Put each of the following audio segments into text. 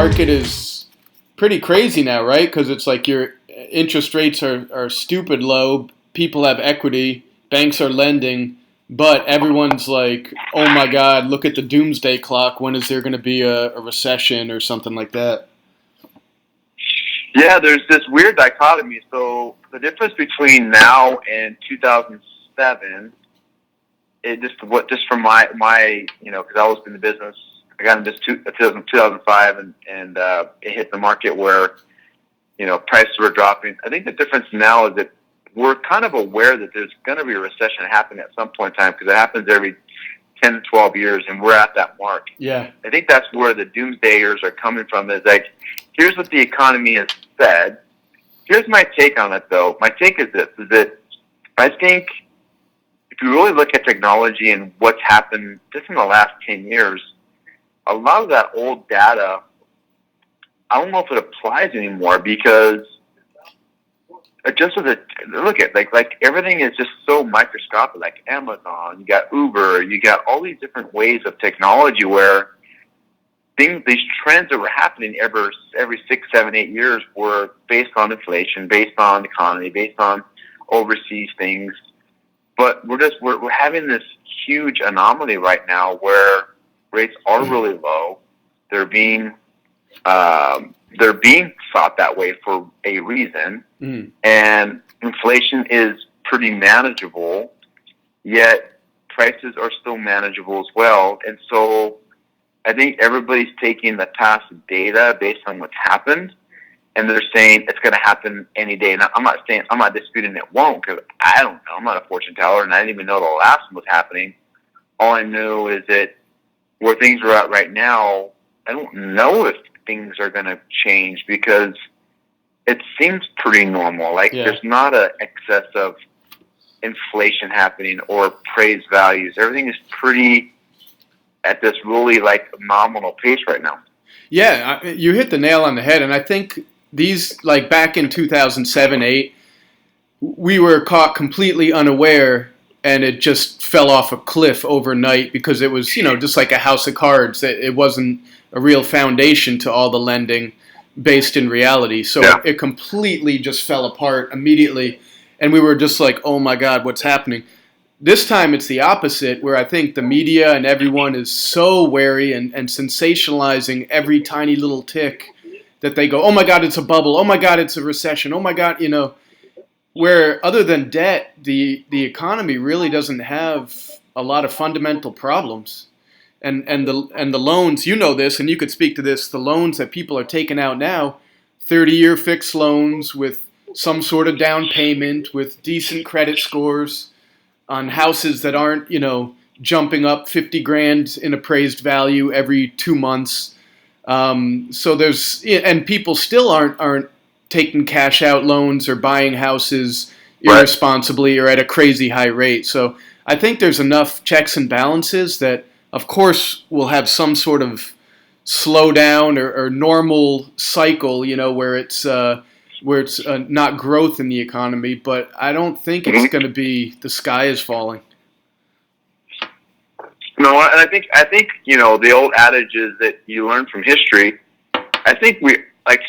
market is pretty crazy now, right? Because it's like your interest rates are stupid low. People have equity. Banks are lending. But everyone's like, oh my God, look at the doomsday clock. When is there going to be a recession or something like that? Yeah, there's this weird dichotomy. So the difference between now and 2007, just from my because I was in the business, I got into 2005, and it hit the market where prices were dropping. I think the difference now is that we're kind of aware that there's going to be a recession happening at some point in time, because it happens every 10 to 12 years, and we're at that mark. Yeah. I think that's where the doomsdayers are coming from, is like, here's what the economy has said. Here's my take on it, though. My take is this, is that I think if you really look at technology and what's happened just in the last 10 years, a lot of that old data, I don't know if it applies anymore, because just as look at like everything is just so microscopic, like Amazon, you got Uber, you got all these different ways of technology where these trends that were happening every 6, 7, 8 years were based on inflation, based on economy, based on overseas things. But we're having this huge anomaly right now where rates are really low. They're being thought that way for a reason, and inflation is pretty manageable, yet prices are still manageable as well. And so I think everybody's taking the past data based on what's happened, and they're saying it's going to happen any day. Now, I'm not disputing it won't, because I don't know. I'm not a fortune teller, and I didn't even know the last one was happening. All I know is that where things are at right now, I don't know if things are going to change, because it seems pretty normal. Like, there's not an excess of inflation happening or praise values. Everything is pretty at this really like nominal pace right now. Yeah, you hit the nail on the head. And I think these, like back in 2007, 8, we were caught completely unaware, and it just fell off a cliff overnight, because it was, just like a house of cards. It wasn't a real foundation to all the lending based in reality. So it completely just fell apart immediately. And we were just like, oh my God, what's happening? This time it's the opposite, where I think the media and everyone is so wary and sensationalizing every tiny little tick that they go, oh my God, it's a bubble. Oh my God, it's a recession. Oh my God, where other than debt, the economy really doesn't have a lot of fundamental problems. And the loans, this, and you could speak to this, the loans that people are taking out now, 30-year fixed loans with some sort of down payment, with decent credit scores on houses that aren't, jumping up 50 grand in appraised value every 2 months. So and people still aren't taking cash out loans or buying houses irresponsibly or at a crazy high rate. So I think there's enough checks and balances that, of course, we'll have some sort of slowdown or normal cycle, where it's not growth in the economy. But I don't think it's going to be the sky is falling. No, and I think the old adage is that you learn from history. I think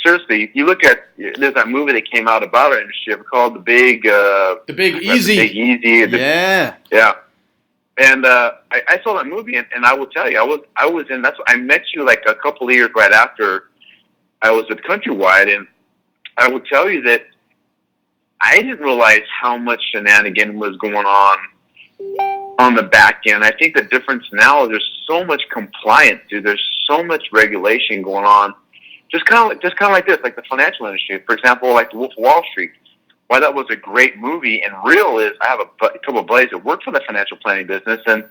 seriously, you look at, there's that movie that came out about our industry called The Big Easy. The Big Easy. Yeah. And I saw that movie, and I will tell you, I was in. I met you like a couple of years right after I was at Countrywide, and I will tell you that I didn't realize how much shenanigan was going on the back end. I think the difference now is there's so much compliance, dude. There's so much regulation going on. Just kind of like this, like the financial industry, for example, like The Wolf of Wall Street. Why that was a great movie and real is I have a couple of buddies that work for the financial planning business, and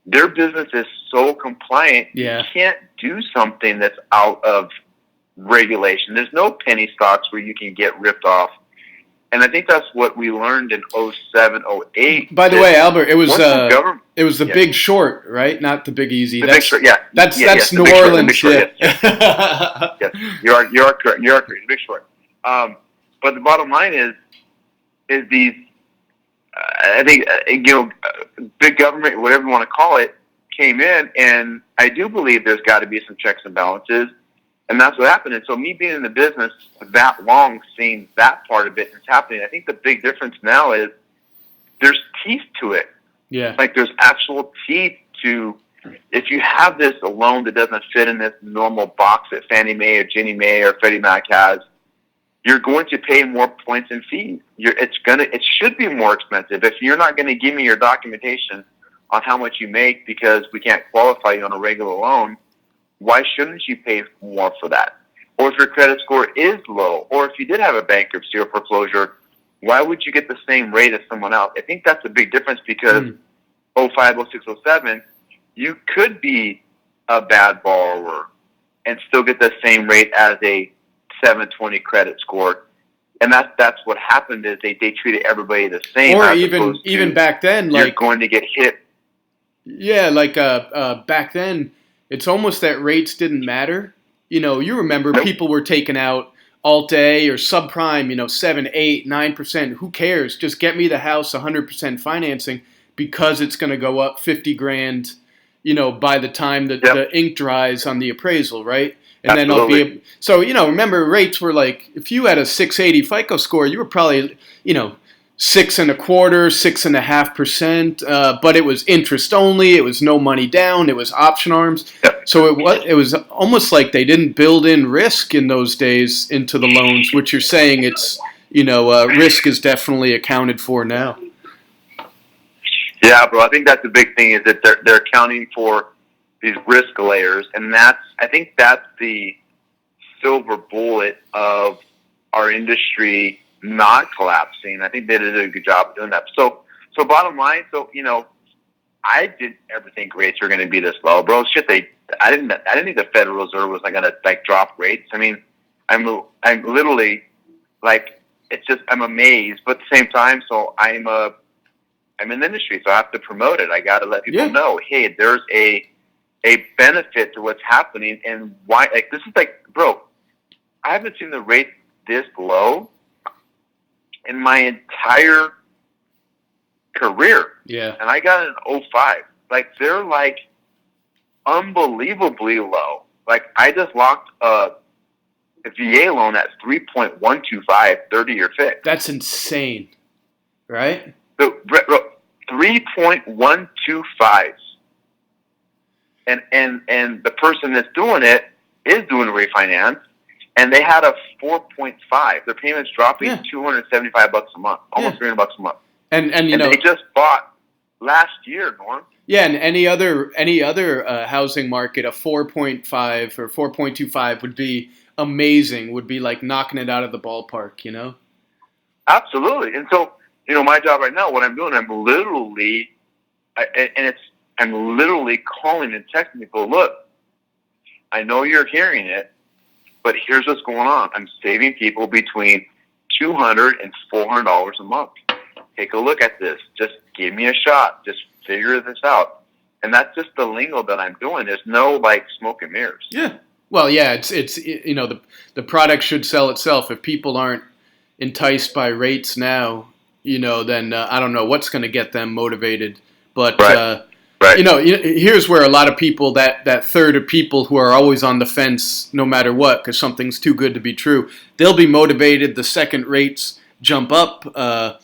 their business is so compliant. Yeah. You can't do something that's out of regulation. There's no penny stocks where you can get ripped off. And I think that's what we learned in 07, 08. By the way, Albert, it was the Big Short, right? Not The Big Easy. Big Short, yeah. That's New Orleans. Short, yes. You're correct. The Big Short. But the bottom line is these. I think big government, whatever you want to call it, came in, and I do believe there's got to be some checks and balances. And that's what happened. And so me being in the business that long, seeing that part of it is happening, I think the big difference now is there's teeth to it. Yeah. Like there's actual teeth to, if you have this a loan that doesn't fit in this normal box that Fannie Mae or Ginnie Mae or Freddie Mac has, you're going to pay more points and fees. It should be more expensive. If you're not going to give me your documentation on how much you make because we can't qualify you on a regular loan, why shouldn't you pay more for that? Or if your credit score is low, or if you did have a bankruptcy or foreclosure, why would you get the same rate as someone else? I think that's a big difference because 05, 06, 07, you could be a bad borrower and still get the same rate as a 720 credit score. And that's what happened is they treated everybody the same. Or even back then, you're like going to get hit. Yeah, like back then, it's almost that rates didn't matter. You remember people were taking out Alt-A or subprime, 7, 8, 9%. Who cares? Just get me the house 100% financing because it's going to go up 50 grand, by the time that the ink dries on the appraisal, right? And Absolutely. then I'll be so, remember rates were like, if you had a 680 FICO score, you were probably, 6.25%, 6.5%, but it was interest only. It was no money down. It was option arms. Yep. So it was almost like they didn't build in risk in those days into the loans, which you're saying it's, risk is definitely accounted for now. Yeah, bro. I think that's the big thing is that they're accounting for these risk layers, and I think that's the silver bullet of our industry not collapsing. I think they did a good job of doing that. So bottom line, I didn't ever think rates were going to be this low, bro. I didn't think the Federal Reserve was going to drop rates. I mean, I'm literally like, it's just, I'm amazed, but at the same time, so I'm in the industry, so I have to promote it. I got to let people know, hey, there's a benefit to what's happening and why. Like, this is like, bro, I haven't seen the rate this low in my entire career. Yeah. And I got an 05. Like, they're like unbelievably low. Like, I just locked a VA loan at 3.125 30-year fixed. That's insane, right? So, 3.125. And the person that's doing it is doing a refinance, and they had a 4.5. Their payment's dropping $275 a month, almost $300 a month. And they just bought last year, Norm. Yeah, and any other housing market, a 4.5 or 4.25 would be amazing. Would be like knocking it out of the ballpark, Absolutely. And so, my job right now, what I'm doing, I'm literally calling and texting people, look, I know you're hearing it, but here's what's going on. I'm saving people between $200 and $400 a month. Take a look at this. Just give me a shot. Just figure this out. And that's just the lingo that I'm doing. There's no like smoke and mirrors. Yeah. Well, yeah, it's the product should sell itself. If people aren't enticed by rates now, then I don't know what's going to get them motivated. But Right. Here's where a lot of people, that third of people who are always on the fence no matter what, because something's too good to be true, they'll be motivated the second rates jump up a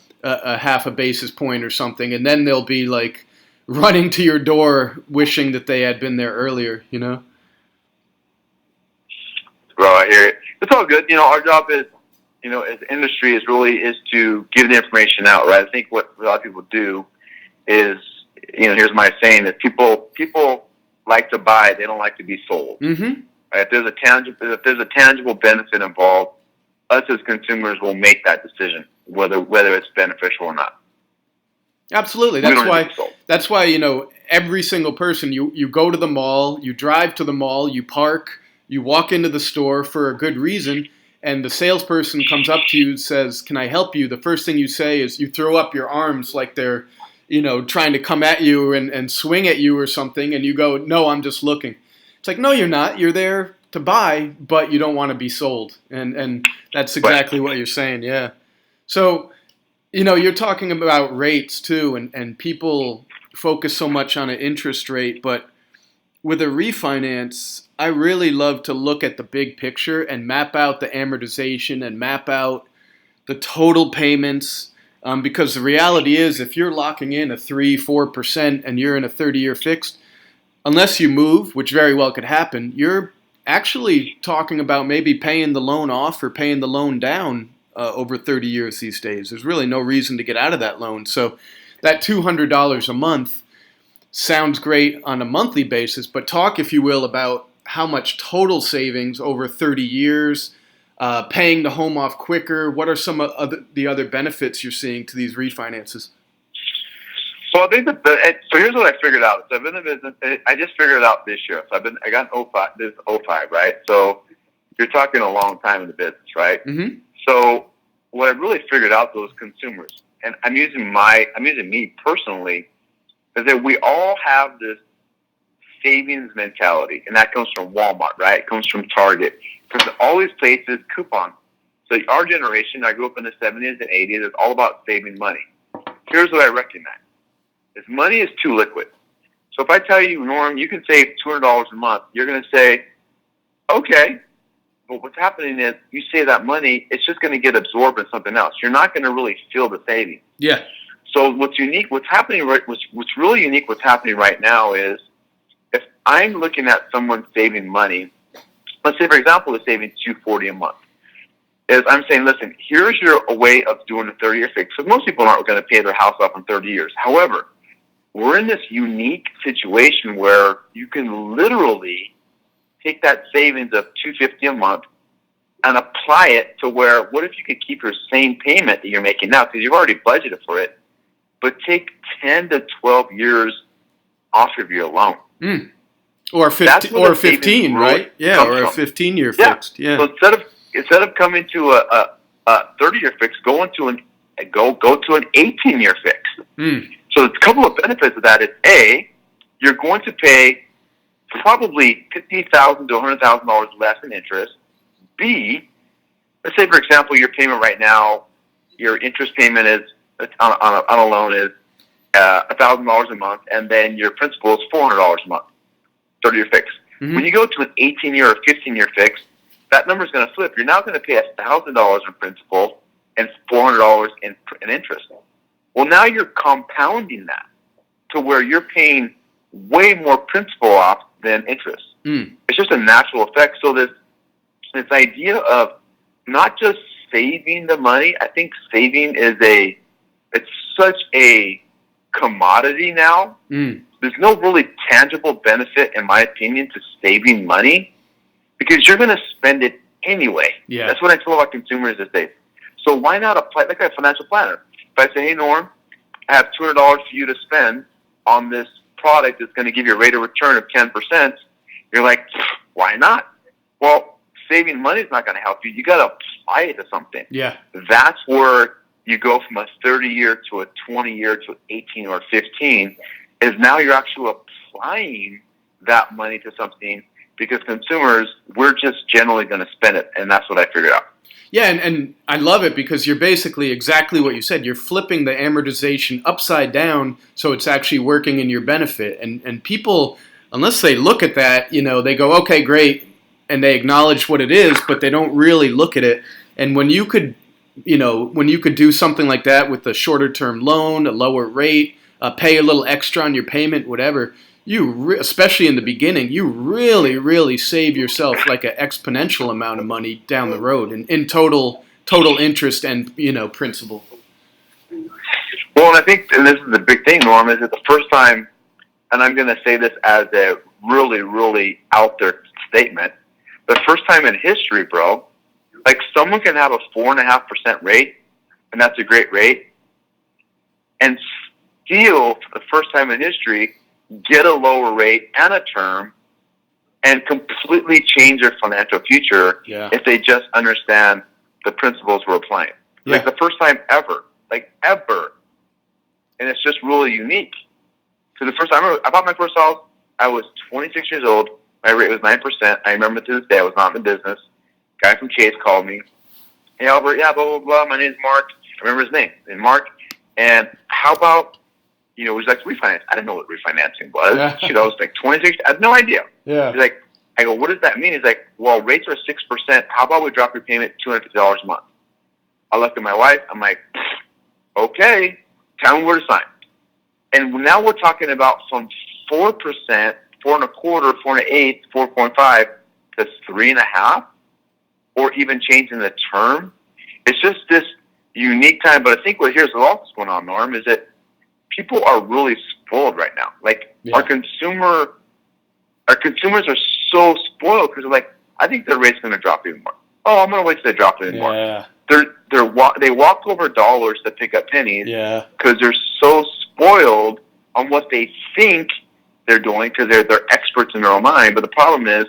half a basis point or something, and then they'll be like running to your door wishing that they had been there earlier, Bro, I hear it. It's all good. Our job is, as industry is to give the information out, right? I think what a lot of people do is, here's my saying that people like to buy, they don't like to be sold. Mm-hmm. Right? If there's a tangible benefit involved, us as consumers will make that decision, whether it's beneficial or not. Absolutely. That's why every single person, you go to the mall, you drive to the mall, you park, you walk into the store for a good reason, and the salesperson comes up to you and says, "Can I help you?" The first thing you say is you throw up your arms like they're trying to come at you and swing at you or something, and you go, "No, I'm just looking." It's like, no, you're not. You're there to buy, but you don't want to be sold. And that's exactly what you're saying, yeah. So, you're talking about rates too, and people focus so much on an interest rate, but with a refinance, I really love to look at the big picture and map out the amortization and map out the total payments. Because the reality is, if you're locking in a 3-4% and you're in a 30-year fixed, unless you move, which very well could happen, you're actually talking about maybe paying the loan off or paying the loan down over 30 years these days. There's really no reason to get out of that loan. So that $200 a month sounds great on a monthly basis, but talk, if you will, about how much total savings over 30 years, paying the home off quicker. What are some of the other benefits you're seeing to these refinances? So I think so here's what I figured out. So I've been in business. I just figured it out this year. So I got an 05, this 05, right? So you're talking a long time in the business, right? Mm-hmm. So what I really figured out, those consumers, and I'm using me personally, is that we all have this savings mentality, and that comes from Walmart, right? It comes from Target, because all these places coupon. So our generation, I grew up in the 70s and 80s, it's all about saving money. Here's what I recognize. Is money is too liquid. So if I tell you, Norm, you can save $200 a month, you're going to say, okay, but what's happening is you save that money, it's just going to get absorbed in something else. You're not going to really feel the savings. Yeah. So what's really unique, what's happening right now is if I'm looking at someone saving money, let's say, for example, they're saving $240 a month. Is I'm saying, listen, here's a way of doing a 30-year fix. So most people aren't going to pay their house off in 30 years. However, we're in this unique situation where you can literally take that savings of $250 a month and apply it to where, what if you could keep your same payment that you're making now, because you've already budgeted for it, but take 10 to 12 years off of your loan. Mm. Or 15, right? Yeah, or a 15-year fixed. Yeah. So instead of coming to a 30-year fix, go to an 18-year fix. Mm. So a couple of benefits of that is, A, you're going to pay probably $50,000 to $100,000 less in interest. B, let's say, for example, your payment right now, your interest payment is on a loan is $1,000 a month, and then your principal is $400 a month, 30-year fix. Mm-hmm. When you go to an 18-year or 15-year fix, that number is going to flip. You're now going to pay $1,000 in principal and $400 in interest. Well, now you're compounding that to where you're paying way more principal off than interest. Mm. It's just a natural effect. So this idea of not just saving the money, I think saving it's such a commodity now. Mm. There's no really tangible benefit, in my opinion, to saving money because you're going to spend it anyway. Yeah. That's what I tell about consumers these days. So why not apply like a financial planner? If I say, hey, Norm, I have $200 for you to spend on this product that's going to give you a rate of return of 10%, you're like, why not? Well, saving money is not going to help you. You got to apply it to something. Yeah. That's where you go from a 30-year to a 20-year to 18 or 15, is now you're actually applying that money to something because consumers, we're just generally going to spend it, and that's what I figured out. Yeah, and I love it because you're basically exactly what you said. You're flipping the amortization upside down so it's actually working in your benefit. And people, unless they look at that, they go, okay, great, and they acknowledge what it is, but they don't really look at it. And when you could do something like that with a shorter term loan, a lower rate, pay a little extra on your payment, whatever, especially in the beginning, you really, really save yourself like an exponential amount of money down the road in total interest and, principal. Well, and I think, and this is the big thing, Norm, is that the first time, and I'm going to say this as a really, really out there statement, the first time in history, bro, like someone can have a 4.5% rate, and that's a great rate, and still, for the first time in history, get a lower rate and a term and completely change their financial future if they just understand the principles we're applying. Yeah. Like the first time ever. And it's just really unique. So the first time I bought my first house, I was 26 years old. My rate was 9%. I remember to this day, I was not in the business. Guy from Chase called me. Hey, Albert, blah, blah, blah. My name's Mark. I remember his name. And Mark, and how about he's like, refinance. I didn't know what refinancing was. Yeah. I was like 26. I had no idea. Yeah. He's like, I go, what does that mean? He's like, well, rates are 6%. How about we drop your payment $250 a month? I looked at my wife. I'm like, okay, tell me where to sign. And now we're talking about from 4%, 4.25%, 4.125%, 4.5 to 3.5%, or even changing the term. It's just this unique time. But I think here's what else is going on, Norm, is that people are really spoiled right now. Like our consumers are so spoiled because they're like, I think the rate's going to drop even more. Oh, I'm going to wait till they drop it even more. Yeah. They walk over dollars to pick up pennies because they're so spoiled on what they think they're doing because they're experts in their own mind. But the problem is,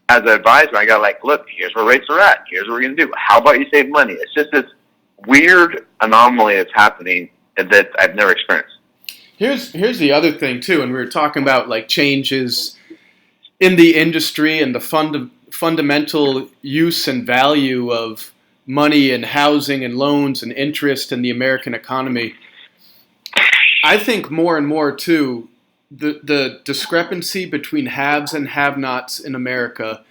as an advisor, I got like, look, here's where rates are at. Here's what we're going to do. How about you save money? It's just this weird anomaly that's happening that I've never experienced. Here's the other thing too, and we were talking about like changes in the industry and the fundamental use and value of money and housing and loans and interest in the American economy. I think more and more too, the discrepancy between haves and have-nots in America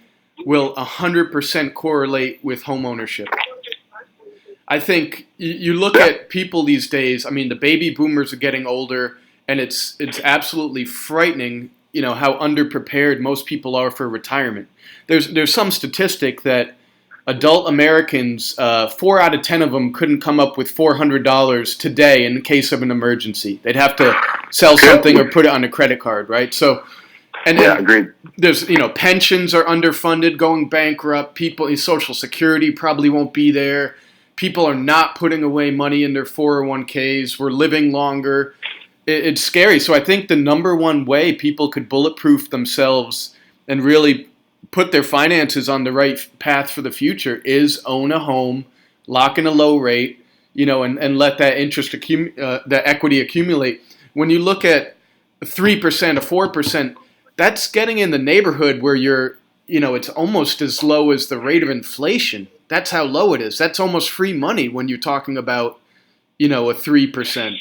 will 100% correlate with home ownership. I think you look at people these days. I mean, the baby boomers are getting older, and it's absolutely frightening, how underprepared most people are for retirement. There's some statistic that adult Americans, 4 out of 10 of them couldn't come up with $400 today in case of an emergency. They'd have to sell something or put it on a credit card, right? So, agreed. There's, pensions are underfunded, going bankrupt. Social Security probably won't be there. People are not putting away money in their 401ks. We're living longer. It's scary. So I think the number one way people could bulletproof themselves and really put their finances on the right path for the future is own a home, lock in a low rate, and let that that equity accumulate. When you look at 3% or 4%, that's getting in the neighborhood where you're, it's almost as low as the rate of inflation. That's how low it is. That's almost free money when you're talking about, a 3%.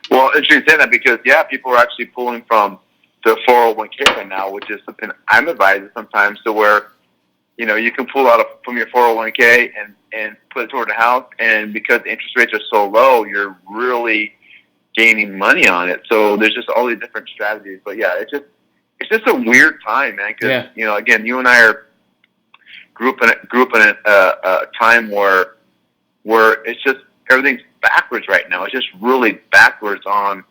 Well, interesting to say that because, people are actually pulling from the 401k right now, which is something I'm advising sometimes to where, you can pull out from your 401k and put it toward the house. And because the interest rates are so low, you're really gaining money on it. So there's just all these different strategies. But it's just a weird time, man. Because, again, you and I grew up in a time where it's just everything's backwards right now. It's just really backwards on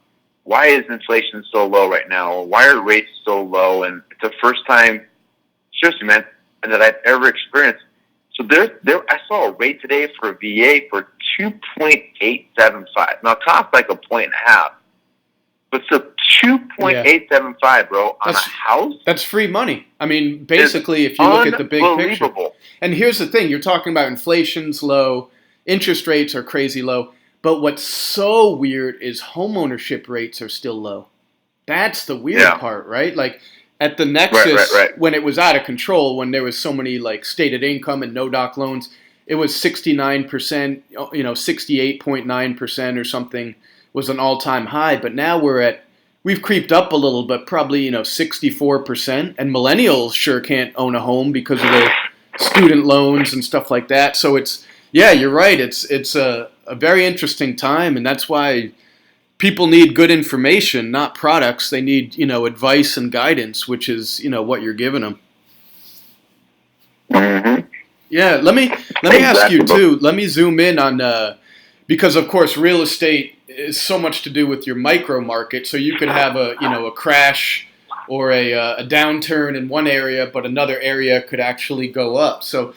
why is inflation so low right now? Why are rates so low? And it's the first time, seriously, man, that I've ever experienced. So I saw a rate today for a VA for 2.875. Now it costs like 1.5, but it's a 2.875, bro, on a house. That's free money. I mean, basically, if you look at the big picture. And here's the thing: you're talking about inflation's low, interest rates are crazy low. But what's so weird is homeownership rates are still low. That's the weird part, right? Like at the Nexus, when it was out of control, when there was so many like stated income and no doc loans, it was 69%, 68.9% or something was an all-time high. But now we've creeped up a little, but probably, 64%. And millennials sure can't own a home because of their student loans and stuff like that. So you're right. It's a very interesting time, and that's why people need good information, not products. They need, advice and guidance, which is, what you're giving them. Mm-hmm. Yeah, let me ask you too. Let me zoom in on because of course real estate is so much to do with your micro market. So you could have a crash or a downturn in one area, but another area could actually go up. So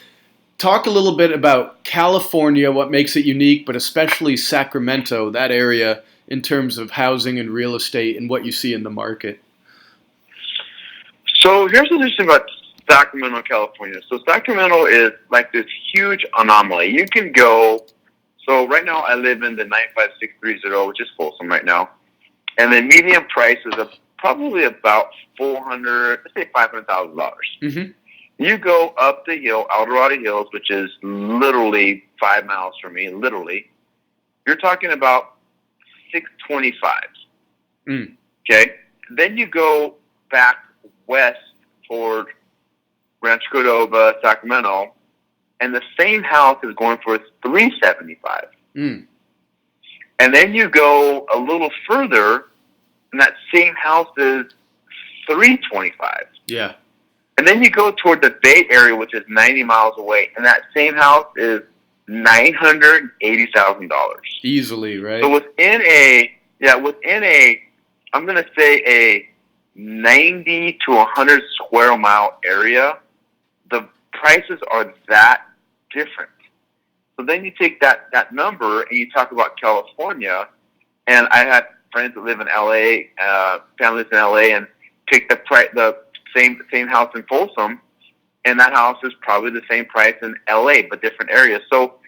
talk a little bit about California, what makes it unique, but especially Sacramento, that area, in terms of housing and real estate and what you see in the market. So here's what's interesting about Sacramento, California. So Sacramento is like this huge anomaly. You can go, so right now I live in the 95630, which is Folsom right now. And the median price is probably about $500,000. Mm-hmm. You go up the hill, El Dorado Hills, which is literally 5 miles from me, literally. You're talking about $625. Mm. Okay. Then you go back west toward Rancho Cordova, Sacramento, and the same house is going for $375. Mm. And then you go a little further, and that same house is $325. Yeah. And then you go toward the Bay Area, which is 90 miles away, and that same house is $980,000. Easily, right? So within a, I'm going to say a 90 to 100 square mile area, the prices are that different. So then you take that number and you talk about California, and I had friends that live in LA, families in LA, and take the same house in Folsom, and that house is probably the same price in LA, but different areas. So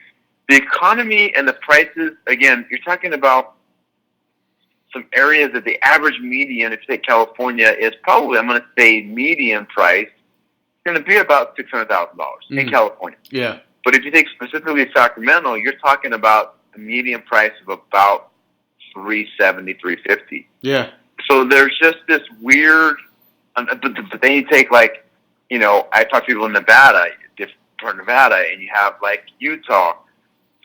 the economy and the prices, again, you're talking about some areas that the average median, if you take California, is probably, I'm going to say, median price, it's going to be about $600,000 in California. Yeah. But if you take specifically Sacramento, you're talking about the median price of about $370, $350. Yeah. So there's just this weird, but then you take I talk to people in Nevada, different part of Nevada, and you have Utah.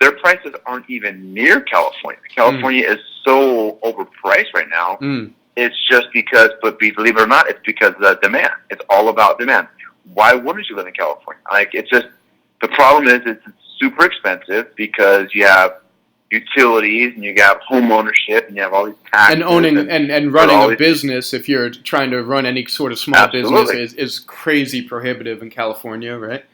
Their prices aren't even near California. California is so overpriced right now. It's just because, but believe it or not, it's because of the demand. It's all about demand. Why wouldn't you live in California? It's just, the problem is it's super expensive because you have utilities and you have home ownership and you have all these taxes. And owning and running a business, if you're trying to run any sort of small business, is crazy prohibitive in California, right?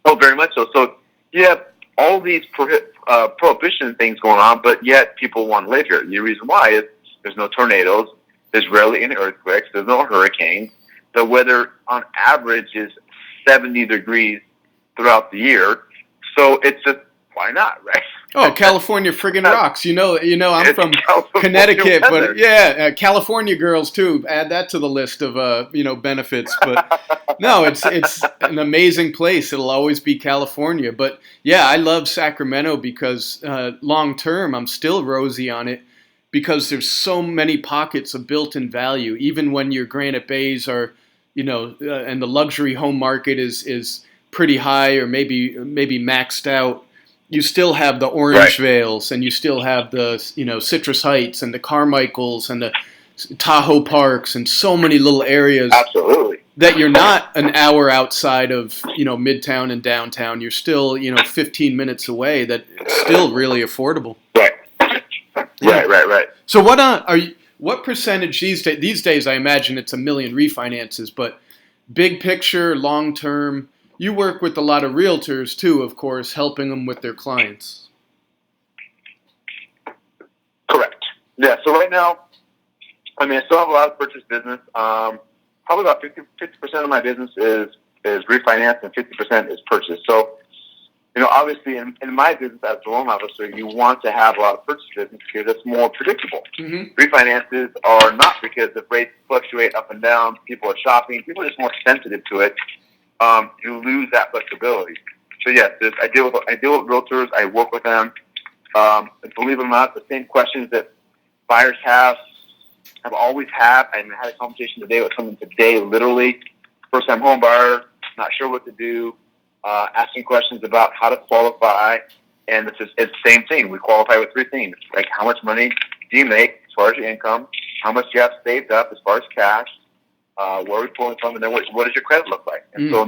Oh, very much so. So you have all these prohibition things going on, but yet people want to live here. The reason why is there's no tornadoes, there's rarely any earthquakes, there's no hurricanes. The weather on average is 70 degrees throughout the year. So it's just, why not, right? Oh, California friggin' rocks. I'm from Connecticut, but yeah, California girls too. Add that to the list of benefits. But no, it's an amazing place. It'll always be California. But yeah, I love Sacramento because long term, I'm still rosy on it because there's so many pockets of built-in value. Even when your Granite Bays are, and the luxury home market is pretty high or maybe maxed out. You still have the Orangevales, and you still have the Citrus Heights and the Carmichaels and the Tahoe Parks and so many little areas. Absolutely. That you're not an hour outside of Midtown and downtown. You're still 15 minutes away. That it's still really affordable. Right. Yeah. Right. So what percentage these days? I imagine it's a million refinances, but big picture, long term. You work with a lot of realtors, too, of course, helping them with their clients. Correct. Yeah, so right now, I still have a lot of purchase business. Probably about 50% of my business is refinance and 50% is purchase. So, obviously in my business as a loan officer, you want to have a lot of purchase business because it's more predictable. Mm-hmm. Refinances are not, because the rates fluctuate up and down. People are shopping. People are just more sensitive to it. You lose that flexibility. So yes, I deal with realtors. I work with them. Believe it or not, the same questions that buyers have always had. I had a conversation today with someone literally first-time home buyer, not sure what to do, asking questions about how to qualify, and it's the same thing. We qualify with three things: like how much money do you make as far as your income, how much you have saved up as far as cash. Where are we pulling from, and then what does your credit look like? And so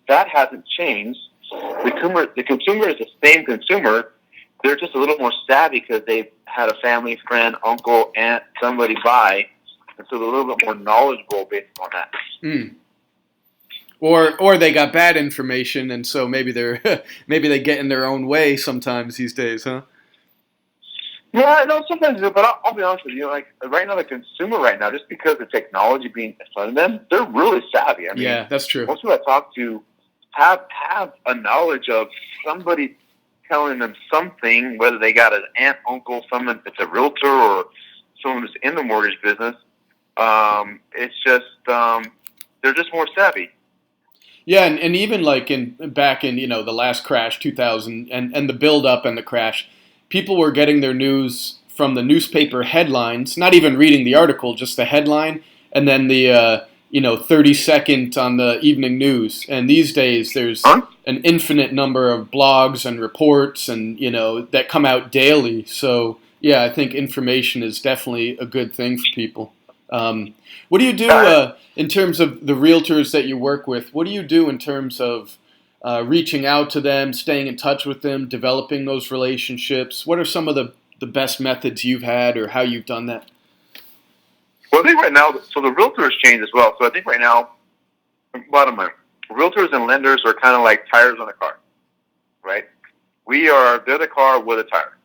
that hasn't changed. The consumer is the same consumer. They're just a little more savvy because they've had a family, friend, uncle, aunt, somebody buy, and so they're a little bit more knowledgeable based on that. Or they got bad information, and so maybe they get in their own way sometimes these days, huh? Yeah, no, sometimes do, but I'll be honest with you. Right now, the consumer just because the technology being in front of them, they're really savvy. Yeah, that's true. Most people I talk to have a knowledge of somebody telling them something, whether they got an aunt, uncle, someone that's a realtor, or someone who's in the mortgage business. It's just they're just more savvy. Yeah, and even back in the last crash, 2000, and the build up and the crash. people were getting their news from the newspaper headlines, not even reading the article, just the headline, and then the 30-second on the evening news. And these days, there's an infinite number of blogs and reports, and that come out daily. So yeah, I think information is definitely a good thing for people. What do you do in terms of the realtors that you work with? What do you do in terms of reaching out to them, staying in touch with them, developing those relationships? What are some of the best methods you've had, or how you've done that? Well, I think right now, so the realtors changed as well. So I think right now, bottom line, realtors and lenders are kind of like tires on a car, right? They're the car with a tire.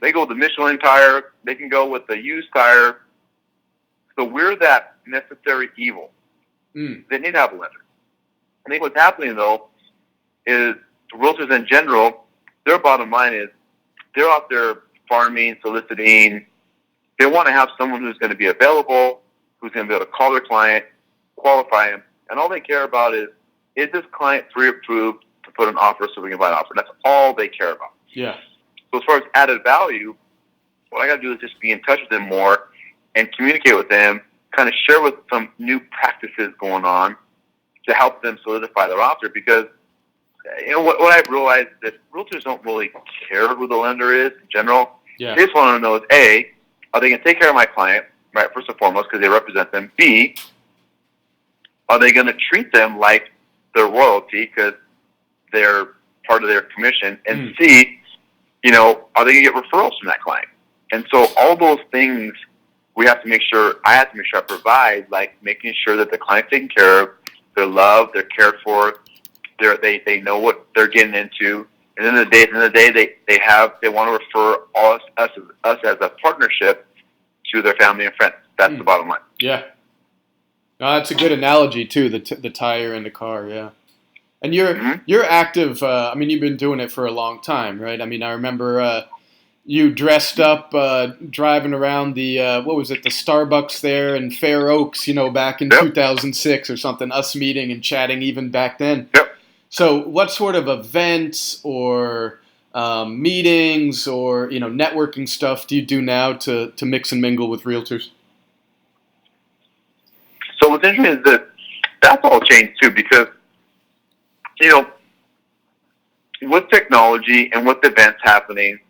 They go with the Michelin tire. They can go with the used tire. So we're that necessary evil. They need to have a lender. I think what's happening, though, is the realtors in general, their bottom line is they're out there farming, soliciting. They want to have someone who's going to be available, who's going to be able to call their client, qualify him, and all they care about is this client pre-approved to put an offer so we can buy an offer? That's all they care about. Yeah. So as far as added value, what I got to do is just be in touch with them more and communicate with them, kind of share with some new practices going on to help them solidify their offer. Because what I've realized is that realtors don't really care who the lender is in general. Yeah. They just want to know is A, are they going to take care of my client, right, first and foremost, because they represent them? B, are they going to treat them like their royalty because they're part of their commission? And C, are they going to get referrals from that client? And so all those things I have to make sure I provide, like making sure that the client's taken care of, they're loved, they're cared for, they know what they're getting into. And at the end of the day, they want to refer us as a partnership to their family and friends. That's the bottom line. Yeah. No, that's a good analogy too. The tire in the car. Yeah. And you're active. You've been doing it for a long time, right? I remember you dressed up driving around the the Starbucks there in Fair Oaks, back in 2006 or something. Us meeting and chatting even back then. Yep. So what sort of events or meetings or networking stuff do you do now to mix and mingle with realtors? So what's interesting is that's all changed too, because with technology and with events happening,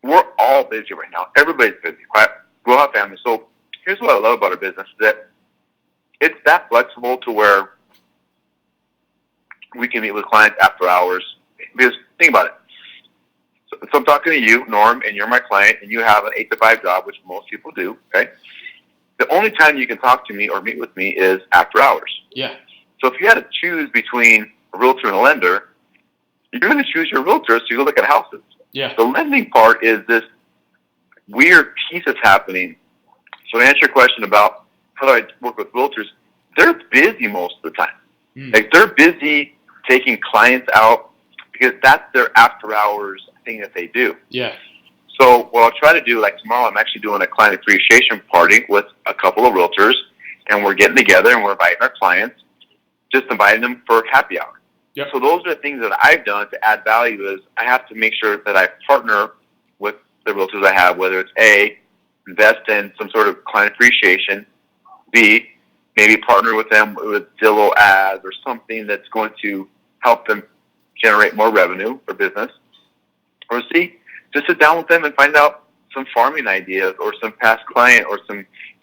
we're all busy right now. Everybody's busy. Right? We'll have families. So here's what I love about our business, is that it's that flexible to where we can meet with clients after hours. Because think about it. So I'm talking to you, Norm, and you're my client, and you have an 8 to 5 job, which most people do, okay? The only time you can talk to me or meet with me is after hours. Yeah. So if you had to choose between a realtor and a lender, you're going to choose your realtor so you look at houses. Yeah. The lending part is this weird piece that's happening. So to answer your question about how do I work with realtors, they're busy most of the time. Like they're busy taking clients out because that's their after hours thing that they do. Yeah. So what I'll try to do, like tomorrow, I'm actually doing a client appreciation party with a couple of realtors, and we're getting together and we're inviting our clients, just inviting them for happy hour. Yep. So those are the things that I've done to add value. Is I have to make sure that I partner with the realtors I have, whether it's A, invest in some sort of client appreciation, B, maybe partner with them with Zillow ads or something that's going to help them generate more revenue for business, or C, just sit down with them and find out some farming ideas or some past client or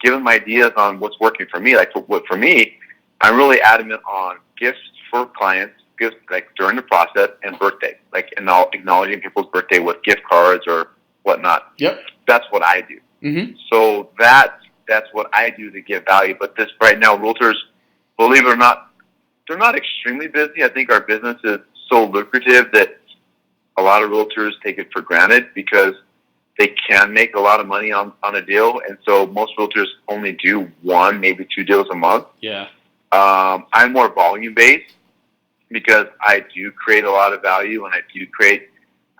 give them ideas on what's working for me. Like for me, I'm really adamant on gifts for clients, gifts like during the process, and birthday, like acknowledging people's birthday with gift cards or whatnot. Yep. That's what I do. Mm-hmm. So that's what I do to give value. But this right now, realtors, believe it or not, they're not extremely busy. I think our business is so lucrative that a lot of realtors take it for granted because they can make a lot of money on a deal. And so most realtors only do 1, maybe 2 deals a month. Yeah. I'm more volume based because I do create a lot of value, and I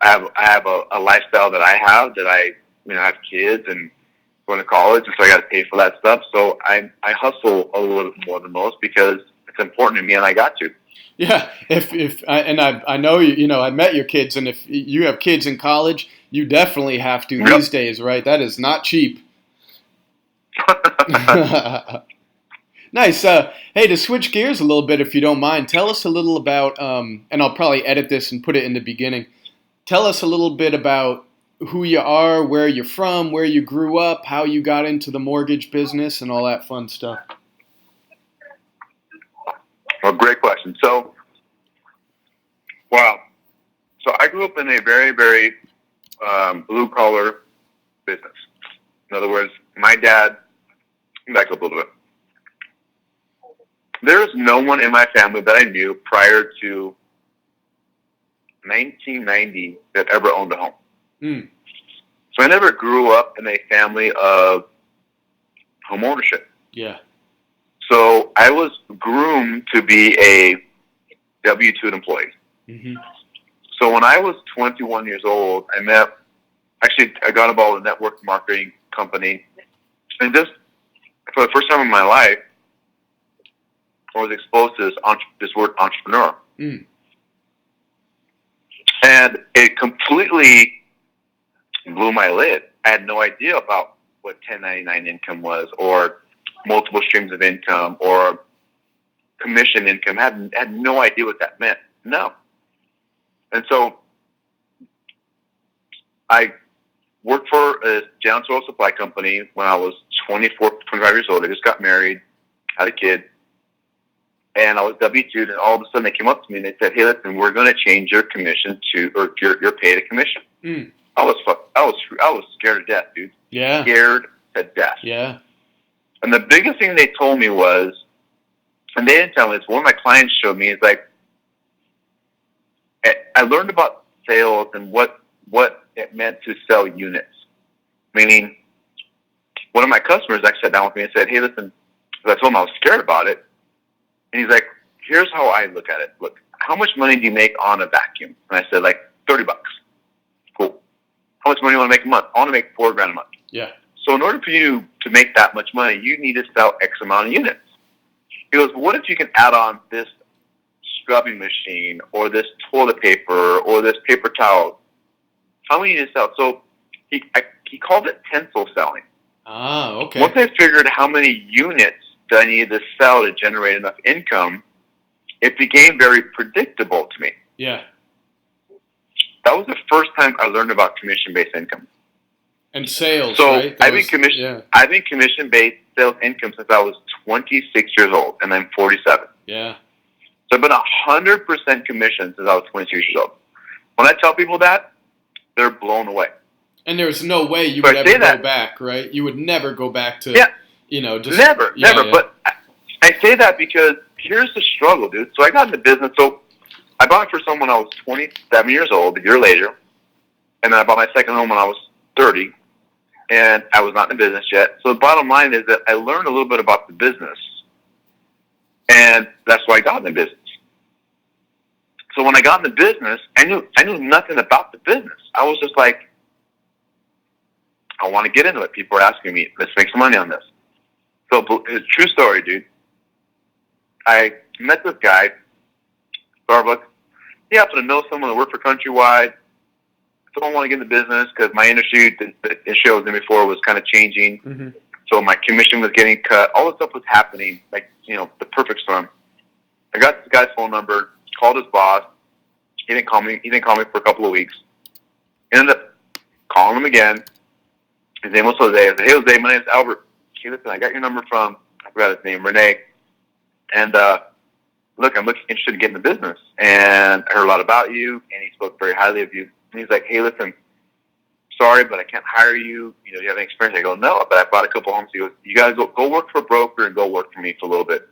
have a lifestyle that I have that I have kids and going to college, and so I got to pay for that stuff. So I hustle a little bit more than most because it's important to me, and I got to. Yeah, I know I met your kids, and if you have kids in college, you definitely have to Yep. these days, right? That is not cheap. Nice. Hey, to switch gears a little bit, if you don't mind, tell us a little about, and I'll probably edit this and put it in the beginning. Tell us a little bit about who you are, where you're from, where you grew up, how you got into the mortgage business, and all that fun stuff. Well, great question. So, wow. So I grew up in a very, very blue collar business. In other words, my dad, back up a little bit. There is no one in my family that I knew prior to 1990 that ever owned a home. Mm. So I never grew up in a family of home ownership. Yeah. So I was groomed to be a W-2 employee. Mm-hmm. So when I was 21 years old, I got involved with a network marketing company. And just for the first time in my life, I was exposed to this word entrepreneur. Mm. And it completely blew my lid. I had no idea about what 1099 income was, or multiple streams of income, or commission income. I had no idea what that meant. No. And so I worked for a janitorial supply company when I was 25 years old. I just got married, had a kid, and I was W-2'd, and all of a sudden they came up to me and they said, "Hey, listen, we're going to change your commission or your pay to commission." Mm. I was scared to death, dude. Yeah. Scared to death. Yeah. And the biggest thing they told me was, and they didn't tell me this, one of my clients showed me, is like, I learned about sales and what it meant to sell units. Meaning, one of my customers actually sat down with me and said, "Hey, listen," because I told him I was scared about it. And he's like, "Here's how I look at it. Look, how much money do you make on a vacuum?" And I said, like, $30. Cool. How much money do you want to make a month? I want to make $4,000 a month. Yeah. So in order for you to make that much money, you need to sell X amount of units. He goes, "What if you can add on this scrubbing machine, or this toilet paper, or this paper towel? How many do you sell?" So he called it pencil selling. Ah, okay. Once I figured how many units that I needed to sell to generate enough income, it became very predictable to me. Yeah. That was the first time I learned about commission-based income. And sales, So right? I've been commission-based sales income since I was 26 years old, and I'm 47. Yeah. So I've been 100% commission since I was 26 years old. When I tell people that, they're blown away. And there's no way you would ever go back, right? You would never go back to, just... Never. Yeah. But I say that because here's the struggle, dude. So I got into business. So I bought it for someone when I was 27 years old, a year later. And then I bought my second home when I was 30. And I was not in the business yet. So the bottom line is that I learned a little bit about the business. And that's why I got in the business. So when I got in the business, I knew nothing about the business. I was just like, I want to get into it. People are asking me, let's make some money on this. So it's a true story, dude. I met this guy, Starbucks. He happened to know someone that worked for Countrywide. Someone wanted to get in the business because my industry, the industry I was in before, was kind of changing. Mm-hmm. So my commission was getting cut. All this stuff was happening, like, the perfect storm. I got this guy's phone number, called his boss. He didn't call me for a couple of weeks. Ended up calling him again. His name was Jose. I said, "Hey, Jose, my name's Albert. Hey, listen, I got your number from," I forgot his name, Renee. And look, I'm interested in getting in the business. And I heard a lot about you, and he spoke very highly of you. And he's like, "Hey, listen, sorry, but I can't hire you. Do you have any experience?" I go, "No, but I bought a couple homes." He goes, "You got to go work for a broker and go work for me for a little bit."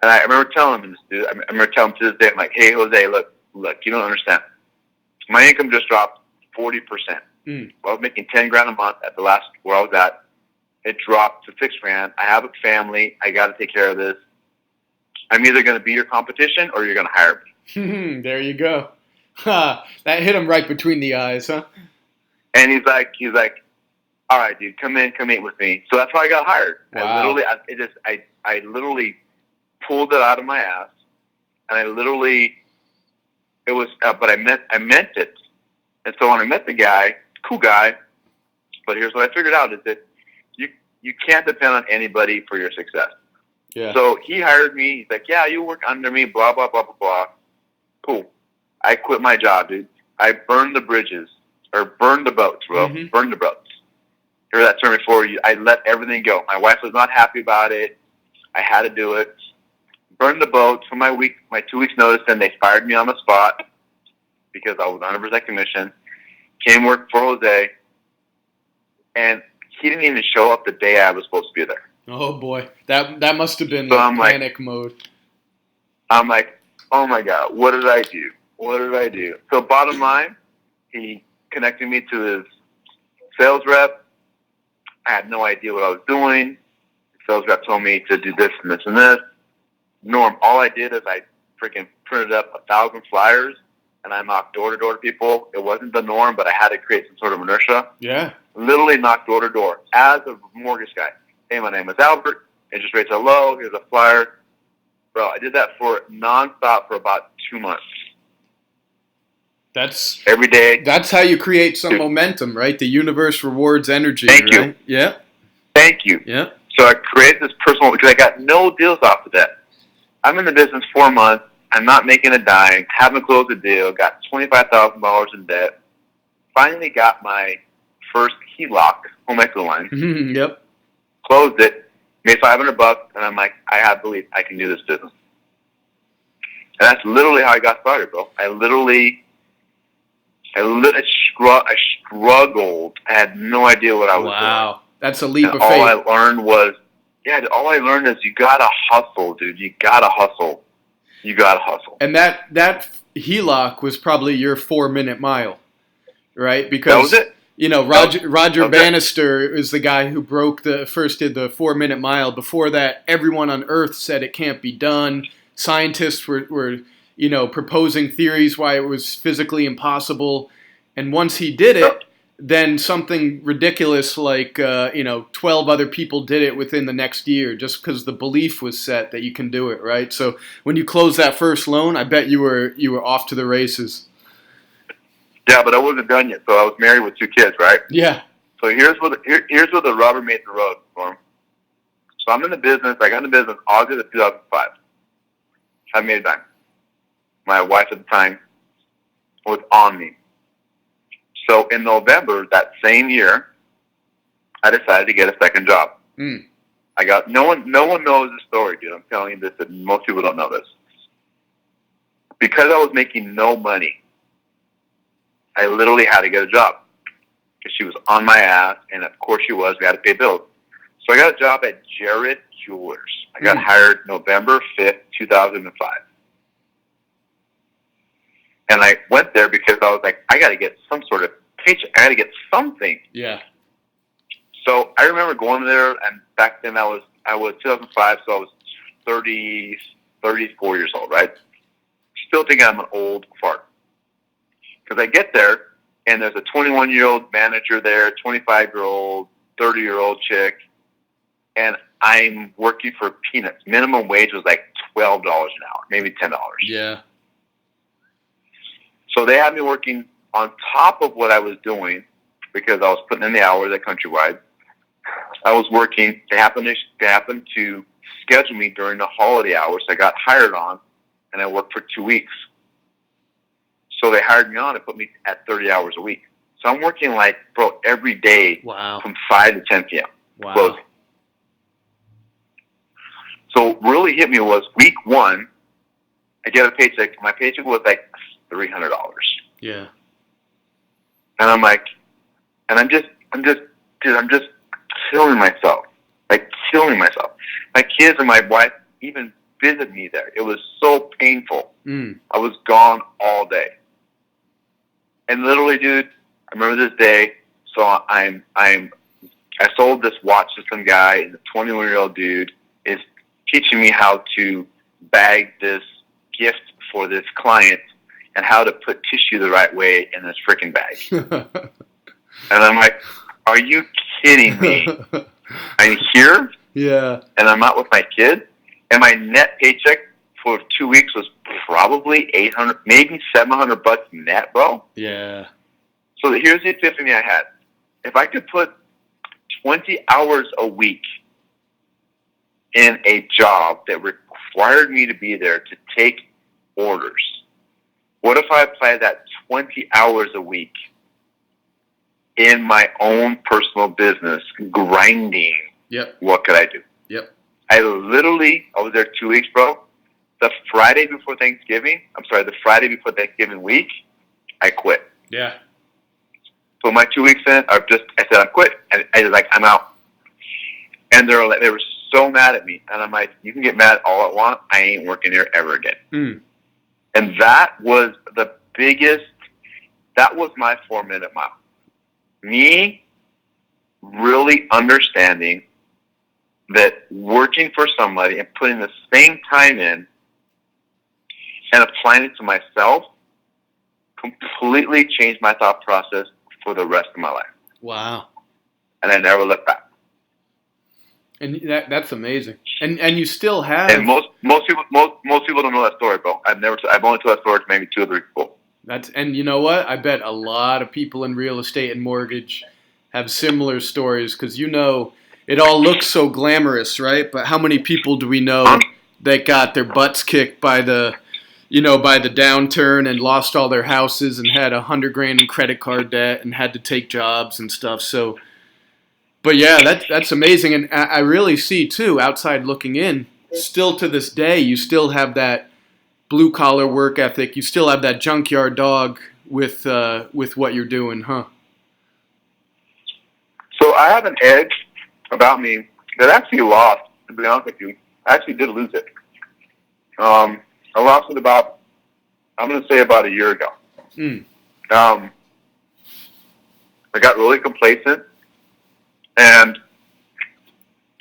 And I remember telling him this, dude. I remember telling him to this day, I'm like, "Hey, Jose, look, you don't understand. My income just dropped 40%. Mm. I was making $10,000 a month at the last where I was at. It dropped to $6,000. I have a family. I got to take care of this. I'm either going to be your competition or you're going to hire me." There you go. That hit him right between the eyes, huh? And he's like, "All right, dude, come meet with me." So that's how I got hired. Wow. I literally pulled it out of my ass. and I literally, it was, but I meant it. And so when I met the guy, cool guy, but here's what I figured out is that you can't depend on anybody for your success. Yeah. So he hired me. He's like, yeah, you work under me, blah, blah, blah, blah, blah. Cool. I quit my job, dude. I burned the bridges, or burned the boats, bro. Mm-hmm. Burned the boats. Heard that term before. I let everything go. My wife was not happy about it. I had to do it. Burned the boats for my 2 weeks notice, and they fired me on the spot because I was 100% commission. Came work for Jose, and he didn't even show up the day I was supposed to be there. Oh boy, that must have been So panic mode. I'm like, oh my God, what did I do? What did I do? So bottom line, he connected me to his sales rep. I had no idea what I was doing. The sales rep told me to do this and this and this. Norm, all I did is I freaking printed up 1,000 flyers and I knocked door to door to people. It wasn't the norm, but I had to create some sort of inertia. Yeah. Literally knocked door to door as a mortgage guy. Hey, my name is Albert. Interest rates are low. Here's a flyer. Bro, I did that for nonstop for about 2 months. That's every day. That's how you create some momentum, right? The universe rewards energy. Thank right? you. Yeah. Thank you. Yeah. So I created this personal, because I got no deals off of that. I'm in the business 4 months. I'm not making a dime. Haven't closed a deal. Got $25,000 in debt. Finally got my first HELOC, home equity line. Mm-hmm, yep. Closed it. Made $500, and I'm like, I have belief I can do this business. And that's literally how I got started, bro. I struggled. I had no idea what I was doing. Wow. That's a leap of faith. All I learned was, you gotta hustle, dude. You gotta hustle. And that HELOC was probably your 4-minute mile, right? Because that was it. You know, Roger Bannister is the guy who did the 4-minute mile. Before that, everyone on Earth said it can't be done. Scientists were proposing theories why it was physically impossible. And once he did it, then something ridiculous like 12 other people did it within the next year, just because the belief was set that you can do it, right? So when you closed that first loan, I bet you were off to the races. Yeah, but I wasn't done yet. So I was married with 2 kids, right? Yeah. So here's where the rubber meets the road for him. So I'm in the business. I got in the business August of 2005. I made a dime. My wife at the time was on me. So in November that same year, I decided to get a second job. Mm. I got no one knows the story, dude. I'm telling you this, and most people don't know this. Because I was making no money, I literally had to get a job because she was on my ass, and of course she was. We had to pay bills. So I got a job at Jared Jewelers. I got hired November 5th, 2005. And I went there because I was like, I got to get some sort of paycheck. I got to get something. Yeah. So I remember going there, and back then I was 2005, so I was 34 years old, right? Still thinking I'm an old fart. Because I get there, and there's a 21-year-old manager there, 25-year-old, 30-year-old chick, and I'm working for peanuts. Minimum wage was like $12 an hour, maybe $10. Yeah. So they had me working on top of what I was doing because I was putting in the hours at Countrywide. I was working. They happened to schedule me during the holiday hours. So I got hired on, and I worked for 2 weeks. So they hired me on and put me at 30 hours a week. So I'm working every day from 5 to 10 p.m. Wow. Closing. So what really hit me was week 1, I get a paycheck. My paycheck was like $300. Yeah. And I'm like, I'm just killing myself. Killing myself. My kids and my wife even visit me there. It was so painful. I was gone all day. And literally, dude, I remember this day. So I sold this watch to some guy, and the 21-year-old dude is teaching me how to bag this gift for this client and how to put tissue the right way in this freaking bag. And I'm like, are you kidding me? I'm here, yeah, and I'm out with my kid, and my net paycheck for 2 weeks was probably 800, maybe $700 net, bro. Yeah. So here's the epiphany I had. If I could put 20 hours a week in a job that required me to be there to take orders, what if I applied that 20 hours a week in my own personal business, grinding? Yep. What could I do? Yep. I was there 2 weeks, bro. The Friday before Thanksgiving week, I quit. Yeah. So my 2 weeks in, I said, I'm quit. And I was like, I'm out. And they were so mad at me. And I'm like, you can get mad all at once. I ain't working here ever again. Mm. And that was my 4-minute mile. Me really understanding that working for somebody and putting the same time in and applying it to myself completely changed my thought process for the rest of my life. Wow. And I never looked back. And that's amazing. And you still have. And most people don't know that story, bro. I've only told that story to maybe 2 or 3 people. And you know what? I bet a lot of people in real estate and mortgage have similar stories because it all looks so glamorous, right? But how many people do we know that got their butts kicked by the downturn and lost all their houses and had $100,000 in credit card debt and had to take jobs and stuff? So, but yeah, that's amazing. And I really see too, outside looking in, still to this day, you still have that blue collar work ethic. You still have that junkyard dog with what you're doing, huh? So I have an edge about me that I actually lost, to be honest with you. I actually did lose it. I lost it about a year ago. Mm. I got really complacent. And